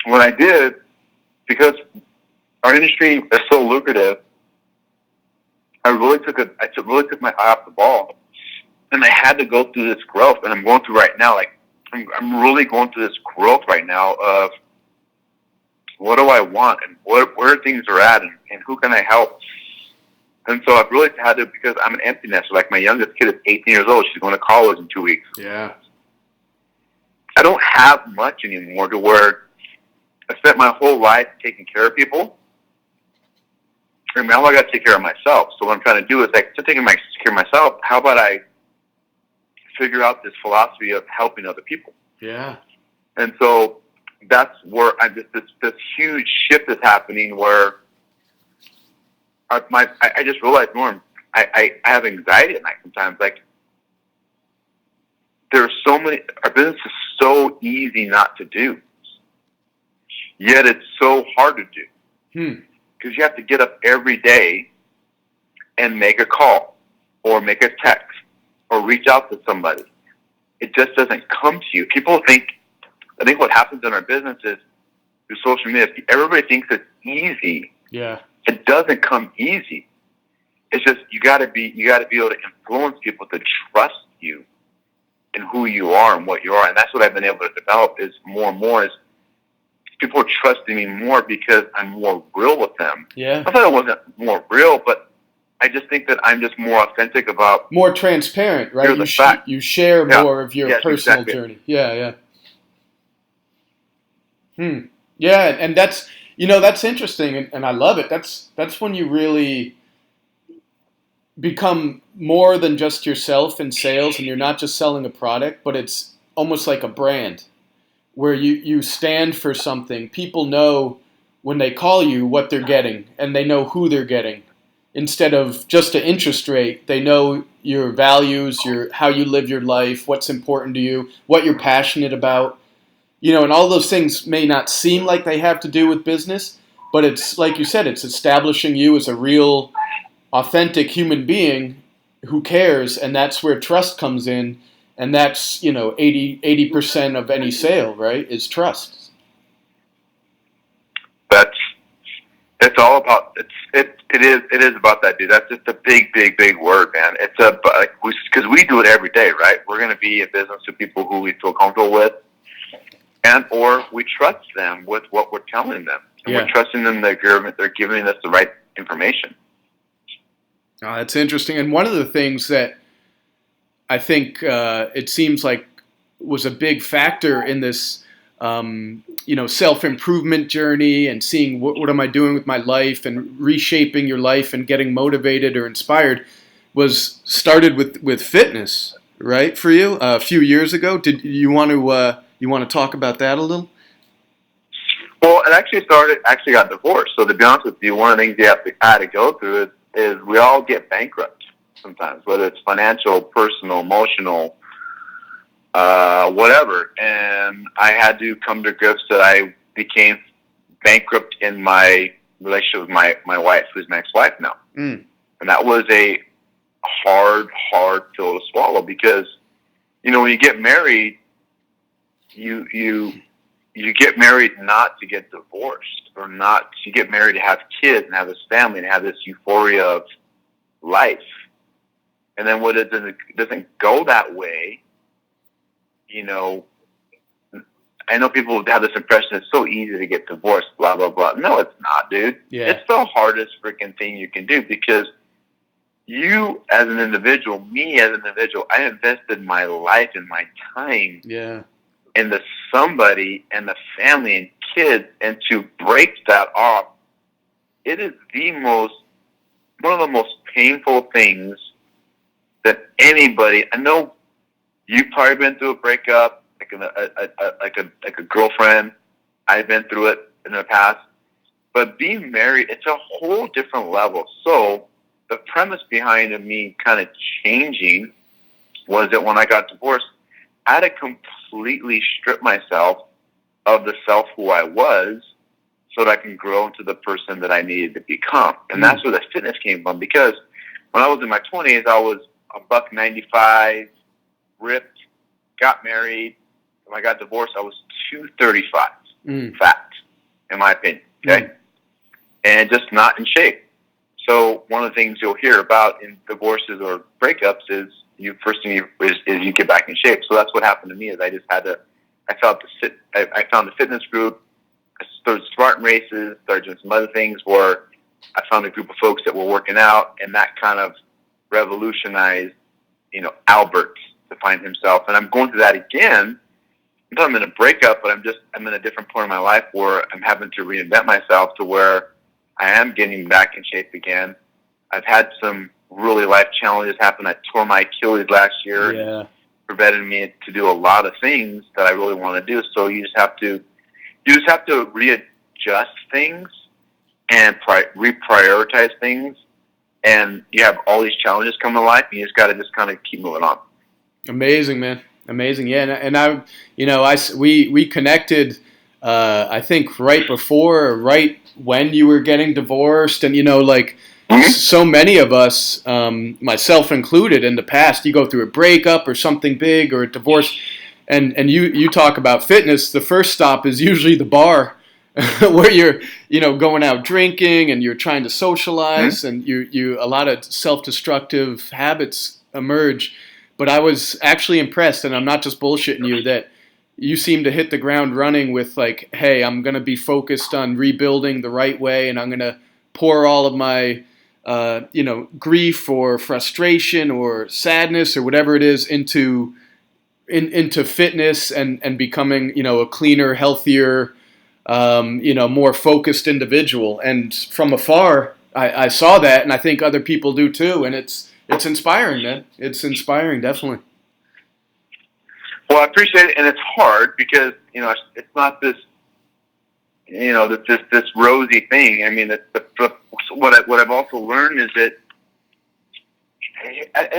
when I did, because our industry is so lucrative, I really took my eye off the ball. And I had to go through this growth, and I'm going through right now. Like, I'm really going through this growth right now of what do I want and where things are at and who can I help. And so I've really had to, because I'm an empty nester. Like, my youngest kid is 18 years old. She's going to college in 2 weeks. Yeah. I don't have much anymore to where I spent my whole life taking care of people. And now I got to take care of myself. So what I'm trying to do is, like, to taking care of myself, how about I figure out this philosophy of helping other people? Yeah. And so that's where this huge shift is happening where I just realized, Norm, I have anxiety at night sometimes. Like, there's so many, our business is so easy not to do, yet it's so hard to do. Because you have to get up every day and make a call or make a text or reach out to somebody. It just doesn't come to you. I think what happens in our business is through social media, everybody thinks it's easy. Yeah. It doesn't come easy. It's just you got to be able to influence people to trust you and who you are and what you are. And that's what I've been able to develop is more and more is people are trusting me more because I'm more real with them. Yeah. I thought I wasn't more real, but I just think that I'm just more authentic about. More transparent, right? You share more of your personal journey. Yeah, yeah. Yeah, and that's interesting, and I love it. That's when you really become more than just yourself in sales, and you're not just selling a product, but it's almost like a brand where you stand for something. People know when they call you what they're getting, and they know who they're getting. Instead of just an interest rate, they know your values, how you live your life, what's important to you, what you're passionate about. And all those things may not seem like they have to do with business, but it's like you said, it's establishing you as a real, authentic human being who cares, and that's where trust comes in, and that's 80% of any sale, right? Is trust. It's all about it is about that, dude. That's just a big word, man. It's because we do it every day, right? We're going to be a business to people who we feel comfortable with, and or we trust them with what we're telling them. And we're trusting them that they're giving us the right information. Oh, that's interesting. And one of the things that I think it seems like was a big factor in this, self-improvement journey and seeing what am I doing with my life and reshaping your life and getting motivated or inspired was started with fitness, right? For you a few years ago. Did you want to talk about that a little? Well, it actually got divorced. So to be honest with you, one of the things I had to go through is we all get bankrupt sometimes, whether it's financial, personal, emotional, whatever. And I had to come to grips that I became bankrupt in my relationship with my wife, who's my ex-wife now. And that was a hard pill to swallow because, when you get married, you get married not to get divorced or not to get married to have kids and have this family and have this euphoria of life. And then when it doesn't go that way, I know people have this impression it's so easy to get divorced, blah, blah, blah. No, it's not, dude. Yeah. It's the hardest freaking thing you can do because you as an individual, me as an individual, I invested my life and my time into somebody and the family and kids, and to break that off, it is one of the most painful things that anybody, I know you've probably been through a breakup, like a girlfriend. I've been through it in the past, but being married, it's a whole different level. So the premise behind me kind of changing was that when I got divorced, I had to completely strip myself of the self who I was so that I can grow into the person that I needed to become. And that's where the fitness came from, because when I was in my 20s, I was $195, ripped, got married. When I got divorced, I was 235 fat, in my opinion, okay? And just not in shape. So one of the things you'll hear about in divorces or breakups is first thing is you get back in shape. So that's what happened to me. Is I found the fitness group. I started Spartan races. Started doing some other things where I found a group of folks that were working out, and that kind of revolutionized, Albert to find himself. And I'm going through that again. I'm in a breakup, but I'm in a different point in my life where I'm having to reinvent myself to where I am getting back in shape again. I've had some really life challenges happen. I tore my Achilles last year. Yeah. Prevented me to do a lot of things that I really want to do. So you just have to readjust things and reprioritize things. And you have all these challenges come to life, and you just got to just kind of keep moving on. Amazing, man. Amazing. Yeah. And we connected, I think right when you were getting divorced, and, so many of us, myself included, in the past, you go through a breakup or something big or a divorce, and you talk about fitness. The first stop is usually the bar, where you're going out drinking and you're trying to socialize, and you a lot of self-destructive habits emerge. But I was actually impressed, and I'm not just bullshitting you, that you seem to hit the ground running with like, hey, I'm going to be focused on rebuilding the right way, and I'm going to pour all of my grief or frustration or sadness or whatever it is into fitness and becoming, a cleaner, healthier, more focused individual. And from afar, I saw that, and I think other people do too. And it's inspiring, man. It's inspiring, definitely. Well, I appreciate it, and it's hard because it's not this this rosy thing. I mean, what I've also learned is that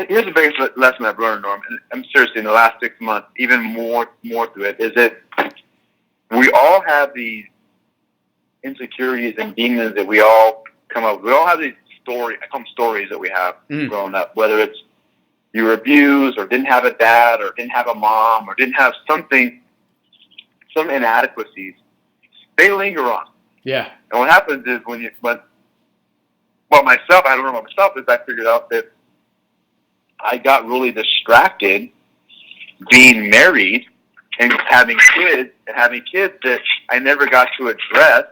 here's the biggest lesson I've learned, Norm, and I'm seriously in the last 6 months, even more through it, is that we all have these insecurities and demons that we all come up with. We all have these stories that we have growing up, whether it's you were abused or didn't have a dad or didn't have a mom or didn't have some inadequacies. They linger on. Yeah. And what happens is I had to learn about myself, is I figured out that I got really distracted being married and having kids that I never got to address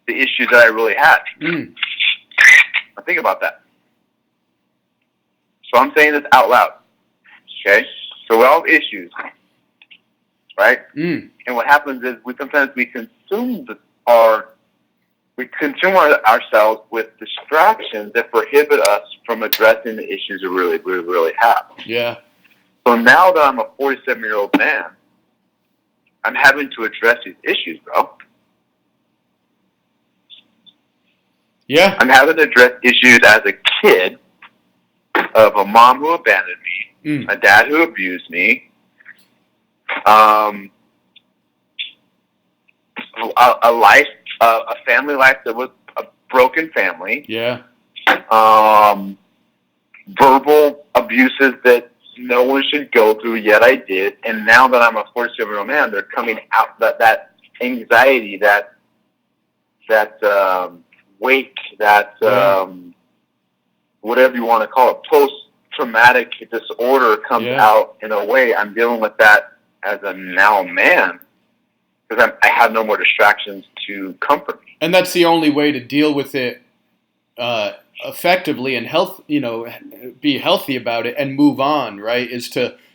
the issues that I really had. Now think about that. So I'm saying this out loud. Okay? So we all have issues, right? Mm. And what happens is we consume ourselves with distractions that prohibit us from addressing the issues we really have. Yeah. So now that I'm a 47-year-old man, I'm having to address these issues, bro. Yeah. I'm having to address issues as a kid of a mom who abandoned me, a dad who abused me, a family life that was a broken family. Yeah. Verbal abuses that no one should go through, yet I did. And now that I'm a 47-year-old man, they're coming out that anxiety, that weight, whatever you want to call it, post-traumatic disorder comes out in a way. I'm dealing with that as a now man because I have no more distractions to comfort me. And that's the only way to deal with it effectively and be healthy about it and move on, right?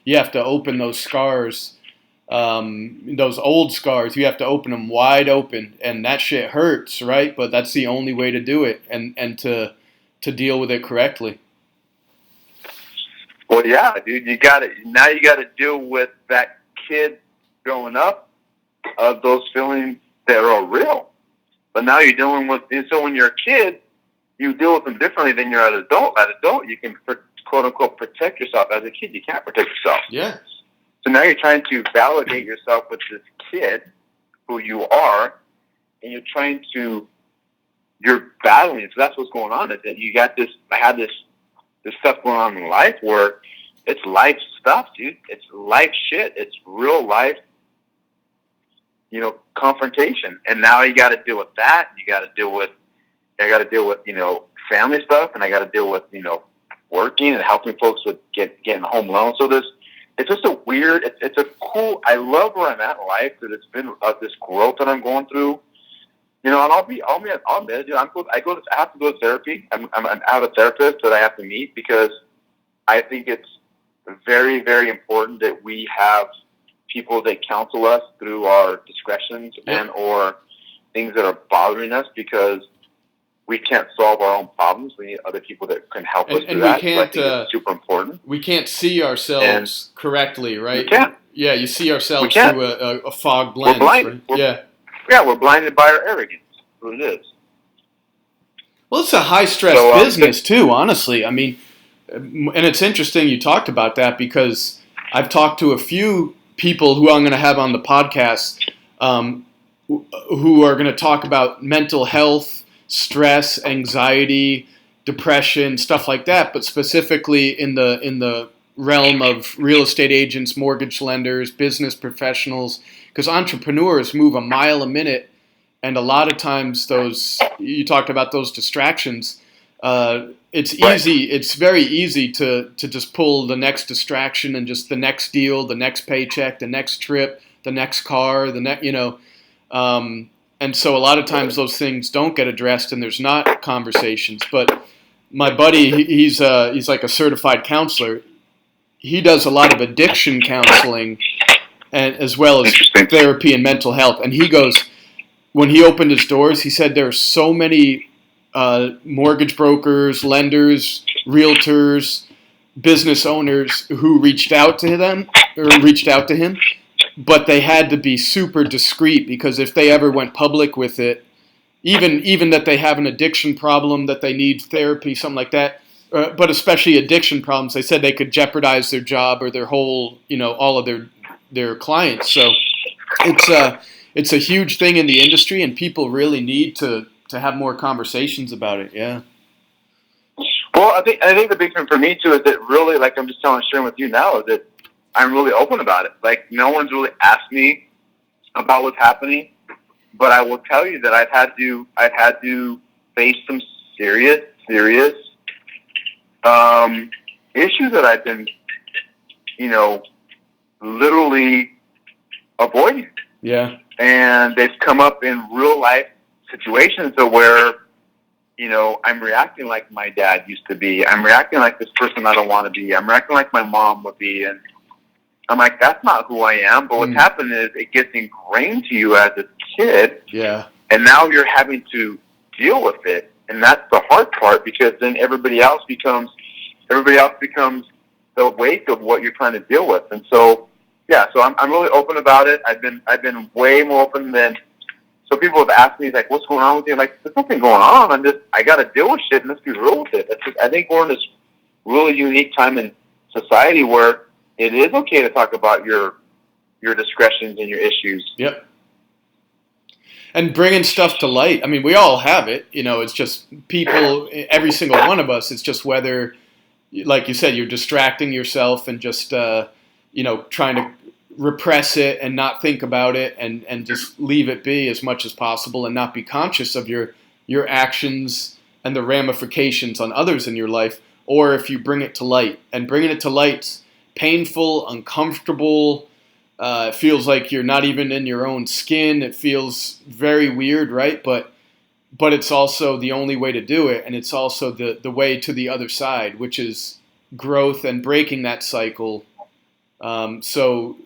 You have to open those scars, those old scars. You have to open them wide open, and that shit hurts, right? But that's the only way to do it and to deal with it correctly. Well, yeah, dude, you got to deal with that kid growing up of those feelings that are real. But now you're dealing with, so when you're a kid, you deal with them differently than you're an adult. As an adult, you can, quote unquote, protect yourself. As a kid, you can't protect yourself. Yeah. So now you're trying to validate yourself with this kid who you are, and you're battling. So that's what's going on. Is that I had this stuff going on in life where it's life stuff, dude. It's life shit. It's real life, confrontation. And now you got to deal with that. I got to deal with, family stuff, and I got to deal with, working and helping folks with getting home loans. So it's just a weird, it's a cool, I love where I'm at in life because it's been this growth that I'm going through. And I'll admit, dude, I have to go to therapy. I have a therapist that I have to meet because I think it's very, very important that we have people that counsel us through our discretions and or things that are bothering us because we can't solve our own problems. We need other people that can help us do that. Can't, so I think it's super important. We can't see ourselves correctly, right? We can't. Yeah, you see ourselves through a fog lens. We're blinded. Right? We're blinded by our arrogance. That's what it is. Well, it's a high-stress business, too, honestly. I mean, and it's interesting you talked about that because I've talked to a few people who I'm going to have on the podcast who are going to talk about mental health, stress, anxiety, depression, stuff like that, but specifically in the realm of real estate agents, mortgage lenders, business professionals, because entrepreneurs move a mile a minute, and a lot of times you talked about those distractions. It's easy. It's very easy to just pull the next distraction and just the next deal, the next paycheck, the next trip, the next car, and so a lot of times those things don't get addressed and there's not conversations. But my buddy, he's like a certified counselor. He does a lot of addiction counseling and as well as therapy and mental health. And he goes, when he opened his doors, he said there are so many mortgage brokers, lenders, realtors, business owners who reached out to him, but they had to be super discreet because if they ever went public with it, even that they have an addiction problem, that they need therapy, something like that, but especially addiction problems, they said they could jeopardize their job or their whole, all of their clients. So it's a huge thing in the industry, and people really need to have more conversations about it. Yeah. Well, I think the big thing for me too is that really, like I'm just sharing with you now, is that I'm really open about it. Like no one's really asked me about what's happening, but I will tell you that I've had to face some serious issues that I've been, literally avoiding. Yeah. And they've come up in real life situations where, I'm reacting like my dad used to be. I'm reacting like this person I don't want to be. I'm reacting like my mom would be. And I'm like, that's not who I am. But what's happened is it gets ingrained to you as a kid. Yeah. And now you're having to deal with it. And that's the hard part, because then everybody else becomes the weight of what you're trying to deal with. And so, yeah, so I'm really open about it. I've been way more open than. So people have asked me, like, what's going on with you? I'm like, there's nothing going on. I got to deal with shit, and let's be real with it. I think we're in this really unique time in society where it is okay to talk about your discretions and your issues. Yep. And bringing stuff to light. I mean, we all have it. It's just people, every single one of us. It's just whether, like you said, you're distracting yourself and just, trying to repress it and not think about it and just leave it be as much as possible and not be conscious of your actions and the ramifications on others in your life, or if you bring it to light. And bringing it to light's painful, uncomfortable, it feels like you're not even in your own skin. It feels very weird, right? But it's also the only way to do it, and it's also the way to the other side, which is growth and breaking that cycle. So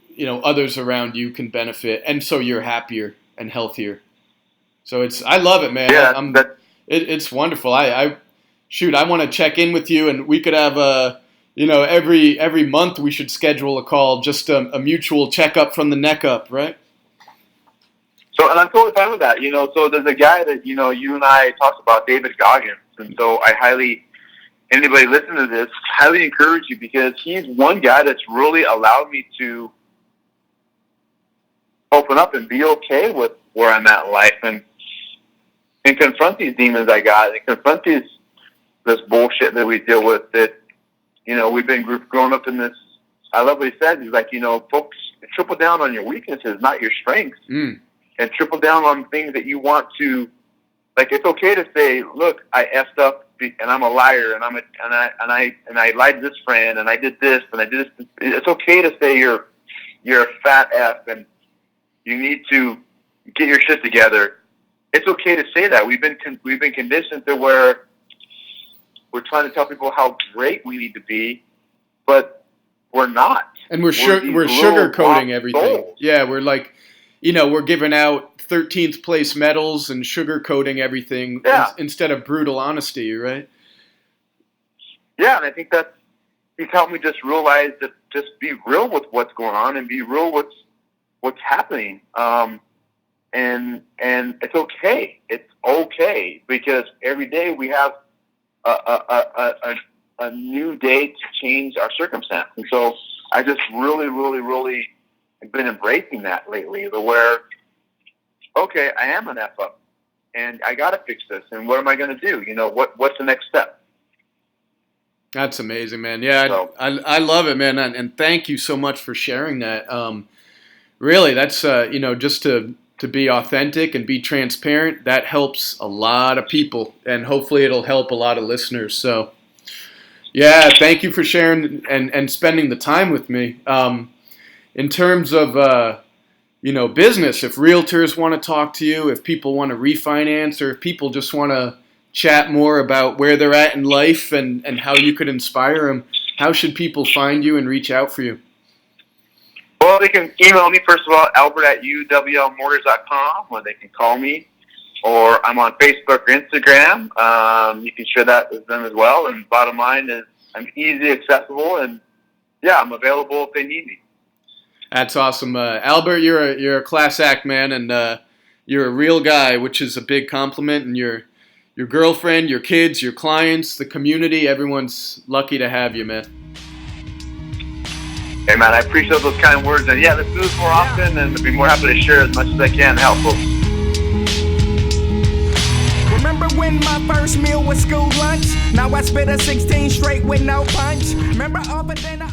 others around you can benefit, and so you're happier and healthier. So I love it, man. Yeah, it's wonderful. I want to check in with you, and we could have every month we should schedule a call, just a mutual checkup from the neck up, right? So, and I'm totally fine with that. So there's a guy that you and I talked about, David Goggin, and so anybody listening to this, highly encourage you, because he's one guy that's really allowed me to open up and be okay with where I'm at in life, and confront these demons I got, and confront this bullshit that we deal with. That we've been growing up in this. I love what he said. He's like, folks, triple down on your weaknesses, not your strengths, and triple down on things that you want to. Like, it's okay to say, look, I effed up, and I'm a liar, and I lied to this friend, and I did this, and I did this. It's okay to say you're a fat F, and you need to get your shit together. It's okay to say that. We've been conditioned to where we're trying to tell people how great we need to be, but we're not. And we're sugarcoating everything. Souls. Yeah, we're like, we're giving out 13th place medals and sugarcoating everything instead of brutal honesty, right? Yeah, and I think he's helped me just realize that just be real with what's going on and be real with what's happening. And it's okay. It's okay, because every day we have a new day to change our circumstance. And so I just really, really, really have been embracing that lately, where, okay, I am an F up, and I got to fix this, and what am I going to do? What's the next step? That's amazing, man. Yeah, so, I love it, man, and thank you so much for sharing that. Really, that's, just to be authentic and be transparent, that helps a lot of people, and hopefully it'll help a lot of listeners. So, yeah, thank you for sharing and spending the time with me. In terms of, business, if realtors want to talk to you, if people want to refinance, or if people just want to chat more about where they're at in life and how you could inspire them, how should people find you and reach out for you? Well, they can email me, first of all, albert@uwlmortgage.com, or they can call me, or I'm on Facebook or Instagram. You can share that with them as well. And bottom line is I'm easily accessible, and, yeah, I'm available if they need me. That's awesome. Albert, you're a class act, man, and you're a real guy, which is a big compliment. And your girlfriend, your kids, your clients, the community, everyone's lucky to have you, man. Hey, man, I appreciate those kind words. And, yeah, let's do this more often, and I'll be more happy to share as much as I can to help folks. Remember when my first meal was school lunch? Now I spit a 16 straight with no punch. Remember often then I